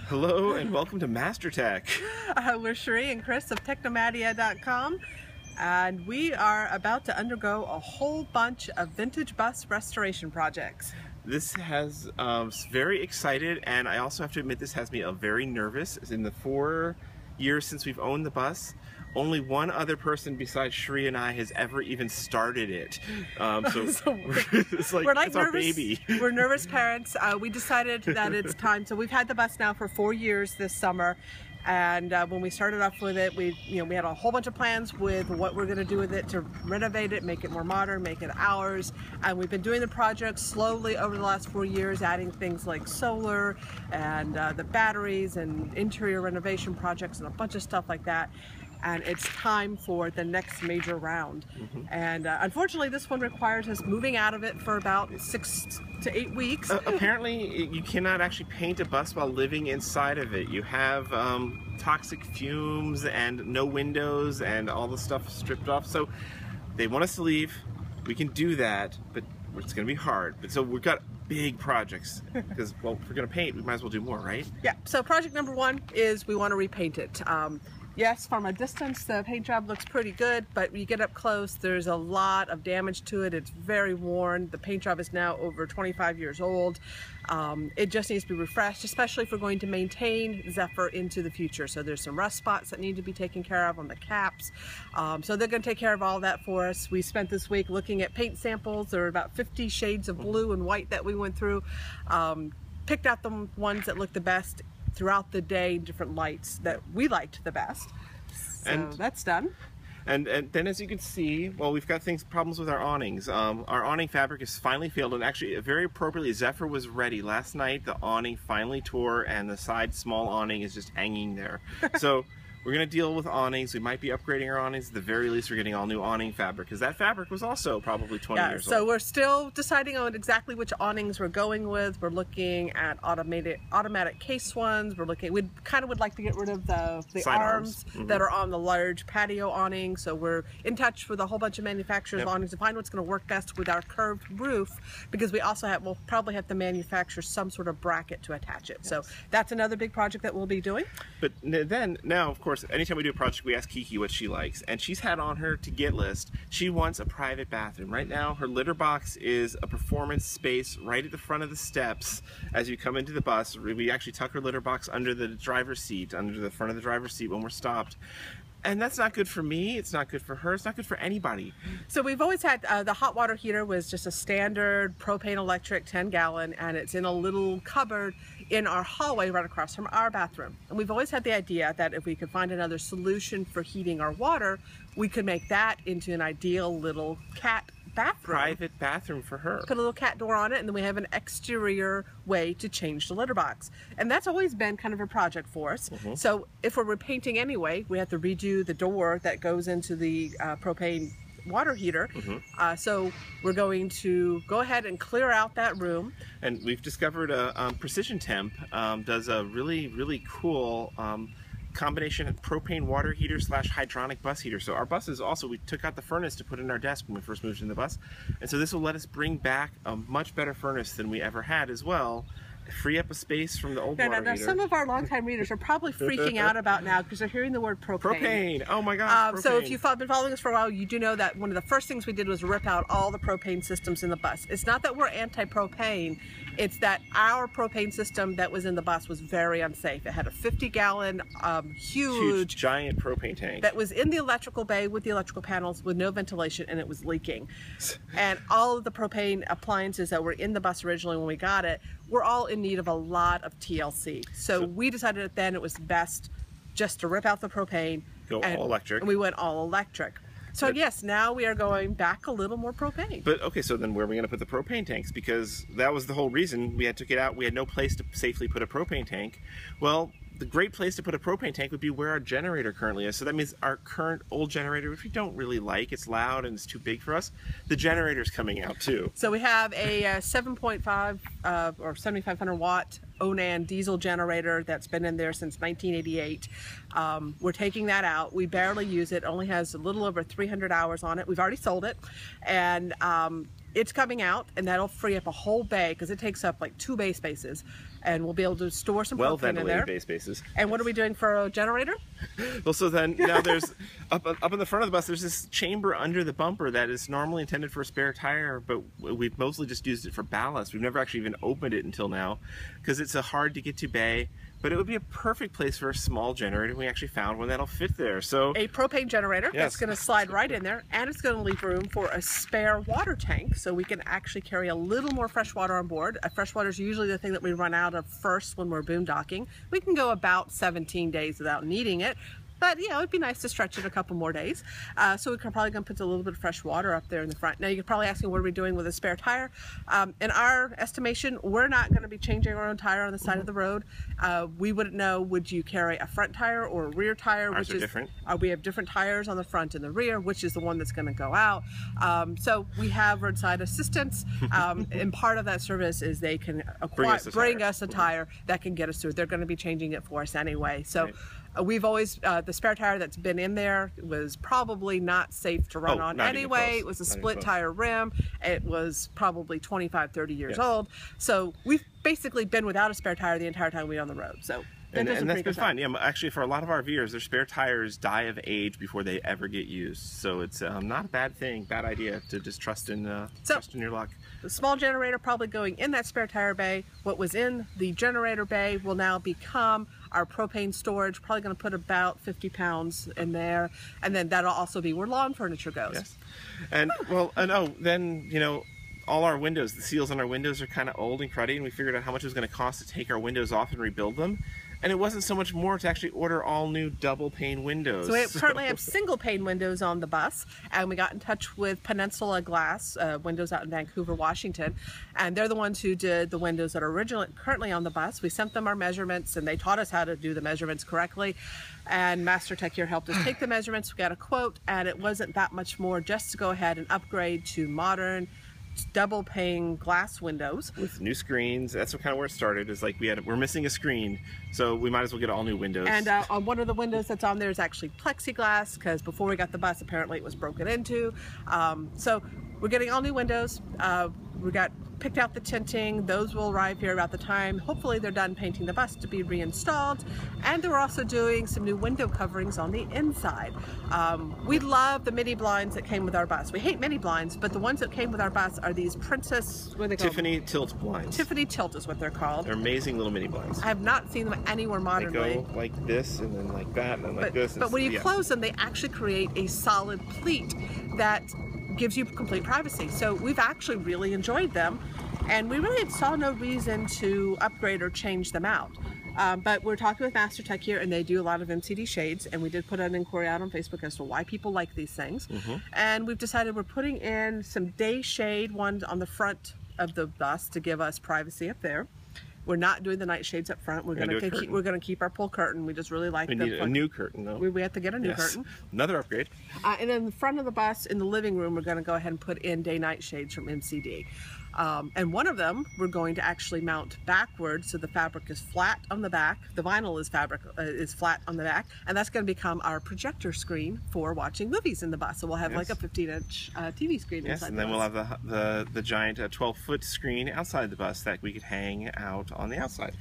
Hello and welcome to Master Tech. We're Cherie and Chris of Technomadia.com, and we are about to undergo a whole bunch of vintage bus restoration projects. This has very excited, and I also have to admit this has me very nervous. In the 4 years since we've owned the bus, only one other person besides Cherie and I has ever even started it. So it's like it's our baby. We're nervous parents. We decided that it's time. So we've had the bus now for 4 years this summer. And when we started off with it, we had a whole bunch of plans with what we're going to do with it to renovate it, make it more modern, make it ours. And we've been doing the project slowly over the last 4 years, adding things like solar and the batteries and interior renovation projects and a bunch of stuff like that. And it's time for the next major round. And unfortunately, this one requires us moving out of it for about 6 to 8 weeks. Apparently, you cannot actually paint a bus while living inside of it. You have toxic fumes and no windows and all the stuff stripped off. So they want us to leave. We can do that, but it's going to be hard. But so we've got big projects because, well, if we're going to paint, we might as well do more, right? Yeah. So project number one is we want to repaint it. Yes, from a distance, the paint job looks pretty good, but when you get up close, there's a lot of damage to it. It's very worn. The paint job is now over 25 years old. It just needs to be refreshed, especially if we're going to maintain Zephyr into the future. So there's some rust spots that need to be taken care of on the caps. So they're going to take care of all that for us. We spent this week looking at paint samples. There were about 50 shades of blue and white that we went through. Picked out the ones that looked the best throughout the day, different lights that we liked the best. So that's done. And then, as you can see, well, we've got problems with our awnings. Our awning fabric has finally failed, and actually, very appropriately, Zephyr was ready. Last night, the awning finally tore, and the side small awning is just hanging there. So we're going to deal with awnings. We might be upgrading our awnings. At the very least, we're getting all new awning fabric, because that fabric was also probably 20 years old. So we're still deciding on exactly which awnings we're going with. We're looking at automatic case ones. We kind of would like to get rid of the arms that are on the large patio awning. So we're in touch with a whole bunch of manufacturers of awnings to find what's going to work best with our curved roof, because we also we'll probably have to manufacture some sort of bracket to attach it. So that's another big project that we'll be doing. But then, now, of course, anytime we do a project, we ask Kiki what she likes, and she's had on her to-get list, she wants a private bathroom. Right now, her litter box is a performance space right at the front of the steps. As you come into the bus, we actually tuck her litter box under the driver's seat, under the front of the driver's seat when we're stopped. And that's not good for me, it's not good for her, it's not good for anybody. So we've always had, the hot water heater was just a standard propane electric 10-gallon, and it's in a little cupboard in our hallway right across from our bathroom. And we've always had the idea that if we could find another solution for heating our water, we could make that into an ideal little cat bathroom. Private bathroom for her. Put a little cat door on it, and then we have an exterior way to change the litter box. And that's always been kind of a project for us. So if we're repainting anyway, we have to redo the door that goes into the propane water heater. So we're going to go ahead and clear out that room. And we've discovered Precision Temp does a really, really cool combination of propane water heater / hydronic bus heater. So our buses also, we took out the furnace to put in our desk when we first moved in the bus, and so this will let us bring back a much better furnace than we ever had as well. Free up a space from the old water heater. Some of our longtime readers are probably freaking out about now because they're hearing the word propane. Propane! Oh my gosh, propane. So if you've been following us for a while, you do know that one of the first things we did was rip out all the propane systems in the bus. It's not that we're anti-propane, it's that our propane system that was in the bus was very unsafe. It had a 50-gallon, huge, giant propane tank that was in the electrical bay with the electrical panels with no ventilation, and it was leaking. And all of the propane appliances that were in the bus originally when we got it were all in need of a lot of TLC. So we decided that then it was best just to rip out the propane. Go all electric. And we went all electric. So yes, now we are going back a little more propane. But okay, so then where are we going to put the propane tanks? Because that was the whole reason we had to get out. We had no place to safely put a propane tank. Well, the great place to put a propane tank would be where our generator currently is. So that means our current old generator, which we don't really like, it's loud and it's too big for us, the generator's coming out too. So we have a 7.5 or 7,500 watt Onan diesel generator that's been in there since 1988. We're taking that out. We barely use it. Only has a little over 300 hours on it. We've already sold it. And it's coming out, and that'll free up a whole bay because it takes up like 2 bay spaces, and we'll be able to store some propane in there. Bay spaces. And what are we doing for a generator? Well, so then now there's up in the front of the bus. There's this chamber under the bumper that is normally intended for a spare tire, but we've mostly just used it for ballast. We've never actually even opened it until now because it's a hard to get to bay. But it would be a perfect place for a small generator. We actually found one that'll fit there. So a propane generator that's going to slide right in there, and it's going to leave room for a spare water tank, so we can actually carry a little more fresh water on board. Fresh water is usually the thing that we run out of first when we're boondocking. We can go about 17 days without needing it. But, you know, it'd be nice to stretch it a couple more days. So we're probably going to put a little bit of fresh water up there in the front. Now, you're probably asking, what are we doing with a spare tire? In our estimation, we're not going to be changing our own tire on the side of the road. We wouldn't know, would you carry a front tire or a rear tire? Ours are different. We have different tires on the front and the rear, which is the one that's going to go out. So we have roadside assistance, and part of that service is they can bring us a tire that can get us through. They're going to be changing it for us anyway. So. Right. We've always, the spare tire that's been in there was probably not safe to run on anyway. It was a split tire rim. It was probably 25, 30 years old. So we've basically been without a spare tire the entire time we were on the road. So and that's been fine. Yeah, actually, for a lot of RVers, their spare tires die of age before they ever get used. So it's not a bad thing, bad idea to just trust in your luck. The small generator probably going in that spare tire bay. What was in the generator bay will now become our propane storage. Probably going to put about 50 pounds in there, and then that'll also be where lawn furniture goes. Yes, and then you know, all our windows, the seals on our windows are kind of old and cruddy, and we figured out how much it was going to cost to take our windows off and rebuild them. And it wasn't so much more to actually order all new double pane windows. So we currently have single pane windows on the bus, and we got in touch with Peninsula Glass, windows out in Vancouver, Washington, and they're the ones who did the windows that are currently on the bus. We sent them our measurements, and they taught us how to do the measurements correctly. And Master Tech here helped us take the measurements. We got a quote, and it wasn't that much more just to go ahead and upgrade to modern double pane glass windows with new screens. That's kind of where it started. Is like we're missing a screen, so we might as well get all new windows. And on one of the windows that's on there is actually plexiglass, because before we got the bus, apparently it was broken into. So we're getting all new windows. We picked out the tinting. Those will arrive here about the time, hopefully they're done painting the bus, to be reinstalled. And we're also doing some new window coverings on the inside. We love the mini blinds that came with our bus. We hate mini blinds, but the ones that came with our bus are these Princess, what are they called? Tiffany tilt blinds. Tiffany tilt is what they're called. They're amazing little mini blinds. I have not seen them anywhere modernly. They go like this, and then like that, and then like this. But when you close them, they actually create a solid pleat that gives you complete privacy. So we've actually really enjoyed them, and we really saw no reason to upgrade or change them out. But we're talking with Master Tech here, and they do a lot of MCD shades, and we did put an inquiry out on Facebook as to why people like these things. And we've decided we're putting in some day shade ones on the front of the bus to give us privacy up there. We're not doing the night shades up front. We're going to keep our pull curtain. We just really like We need a new curtain, though. We have to get a new curtain. Another upgrade. And in the front of the bus, in the living room, we're going to go ahead and put in day-night shades from MCD. And one of them we're going to actually mount backwards, so the fabric is flat on the back. The vinyl is flat on the back, and that's going to become our projector screen for watching movies in the bus. So we'll have like a 15-inch TV screen inside and then we'll have the giant 12-foot screen outside the bus that we could hang out on the outside.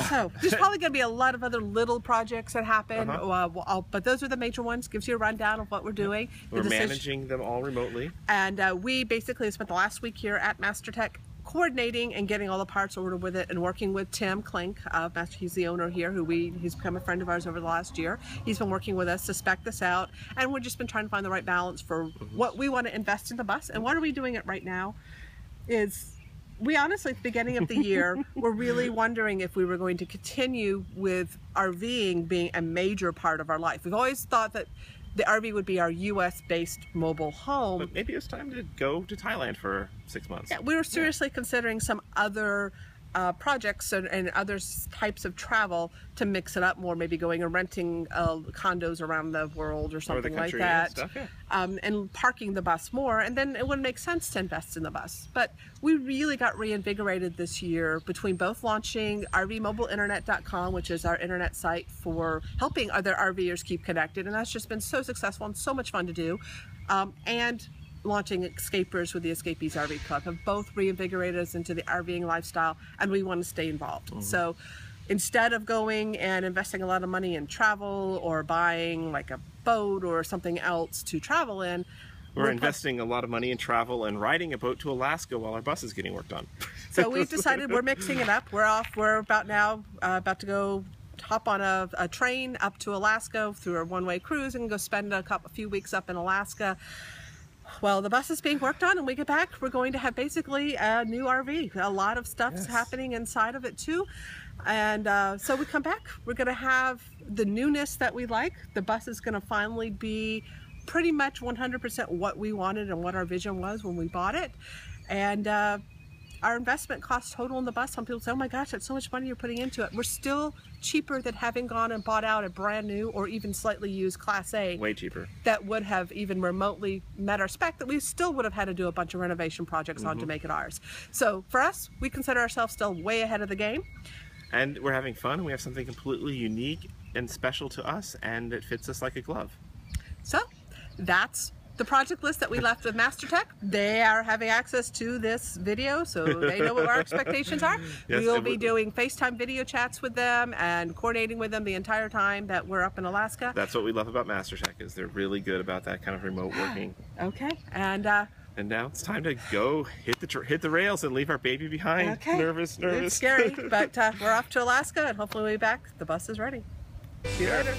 So there's probably going to be a lot of other little projects that happen, but those are the major ones. Gives you a rundown of what we're doing. We're managing them all remotely. And we basically spent the last week here at Master Tech coordinating and getting all the parts ordered with it, and working with Tim Klink of Master. He's the owner here, he's become a friend of ours over the last year. He's been working with us to spec this out, and we've just been trying to find the right balance for what we want to invest in the bus. And why are we doing it right now is, we honestly, at the beginning of the year, were really wondering if we were going to continue with RVing being a major part of our life. We've always thought that the RV would be our US-based mobile home. But maybe it was time to go to Thailand for 6 months. Yeah, we were seriously considering some other projects and other types of travel to mix it up more, maybe going and renting condos around the world or something like that, and parking the bus more, and then it wouldn't make sense to invest in the bus. But we really got reinvigorated this year between both launching rvmobileinternet.com, which is our internet site for helping other RVers keep connected, and that's just been so successful and so much fun to do, and launching Escapers with the Escapees RV Club have both reinvigorated us into the RVing lifestyle, and we want to stay involved. So instead of going and investing a lot of money in travel or buying like a boat or something else to travel in, we're investing a lot of money in travel and riding a boat to Alaska while our bus is getting worked on. So we've decided we're mixing it up. We're off. We're about to go hop on a train up to Alaska through a one-way cruise and go spend a few weeks up in Alaska. Well, the bus is being worked on, and we get back, we're going to have basically a new RV. A lot of stuff's happening inside of it too. And so we come back, we're going to have the newness that we like. The bus is going to finally be pretty much 100% what we wanted and what our vision was when we bought it. And our investment cost total in the bus, some people say, oh my gosh, that's so much money you're putting into it. We're still cheaper than having gone and bought out a brand new or even slightly used Class A. Way cheaper. That would have even remotely met our spec, that we still would have had to do a bunch of renovation projects on to make it ours. So for us, we consider ourselves still way ahead of the game. And we're having fun, and we have something completely unique and special to us, and it fits us like a glove. So that's the project list that we left with MasterTech. They are having access to this video, so they know what our expectations are. Yes, we'll be doing FaceTime video chats with them and coordinating with them the entire time that we're up in Alaska. That's what we love about MasterTech, is they're really good about that kind of remote working. Okay, and now it's time to go hit the rails and leave our baby behind. okay. Nervous. It's scary, but we're off to Alaska, and hopefully we'll be back. The bus is ready. See you later.